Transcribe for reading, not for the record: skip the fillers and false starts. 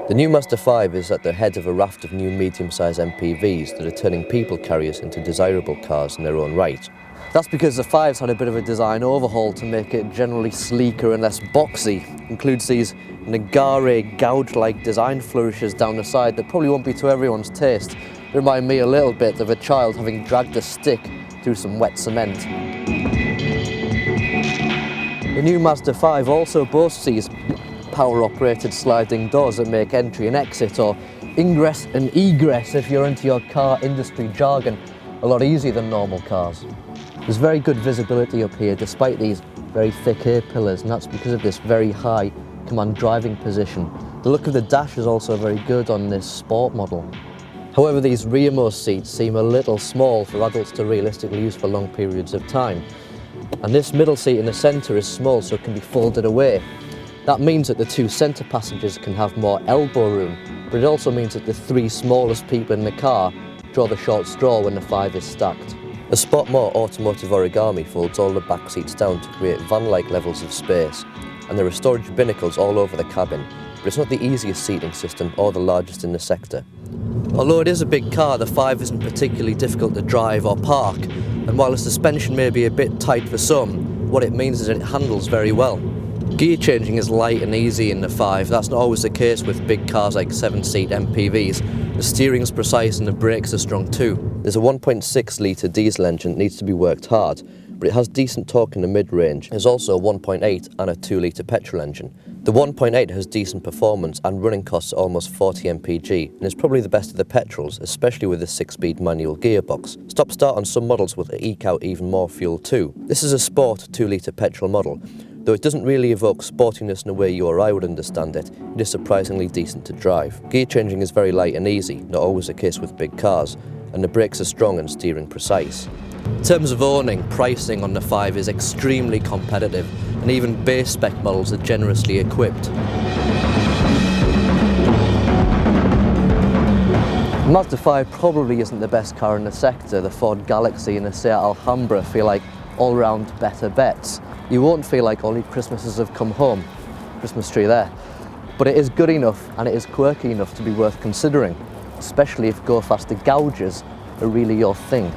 The new Mazda5 is at the head of a raft of new medium-sized MPVs that are turning people carriers into desirable cars in their own right. That's because the 5's had a bit of a design overhaul to make it generally sleeker and less boxy. Includes these Nagare gouge-like design flourishes down the side that probably won't be to everyone's taste. They remind me a little bit of a child having dragged a stick through some wet cement. The new Mazda5 also boasts these power-operated sliding doors that make entry and exit, or ingress and egress if you're into your car industry jargon, a lot easier than normal cars. There's very good visibility up here despite these very thick A-pillars, and that's because of this very high command driving position. The look of the dash is also very good on this sport model. However, these rearmost seats seem a little small for adults to realistically use for long periods of time. And this middle seat in the centre is small, so it can be folded away. That means that the two centre passengers can have more elbow room, but it also means that the three smallest people in the car draw the short straw when the 5 is stacked. The Spot More automotive origami folds all the back seats down to create van-like levels of space, and there are storage binnacles all over the cabin, but it's not the easiest seating system or the largest in the sector. Although it is a big car, the 5 isn't particularly difficult to drive or park, and while the suspension may be a bit tight for some, what it means is that it handles very well. Gear changing is light and easy in the 5. That's not always the case with big cars like 7-seat MPVs. The steering's precise and the brakes are strong too. There's a 1.6 litre diesel engine that needs to be worked hard, but it has decent torque in the mid-range. There's also a 1.8 and a 2 litre petrol engine. The 1.8 has decent performance and running costs almost 40 mpg, and is probably the best of the petrols, especially with the 6-speed manual gearbox. Stop-start on some models will eke out even more fuel too. This is a sport 2 litre petrol model. Though it doesn't really evoke sportiness in a way you or I would understand it, it is surprisingly decent to drive. Gear changing is very light and easy, not always the case with big cars, and the brakes are strong and steering precise. In terms of owning, pricing on the 5 is extremely competitive, and even base spec models are generously equipped. The Mazda 5 probably isn't the best car in the sector. The Ford Galaxy and the Seat Alhambra feel like all-round better bets. You won't feel like all your Christmases have come home. Christmas tree there. But it is good enough and it is quirky enough to be worth considering, especially if go faster gouges are really your thing.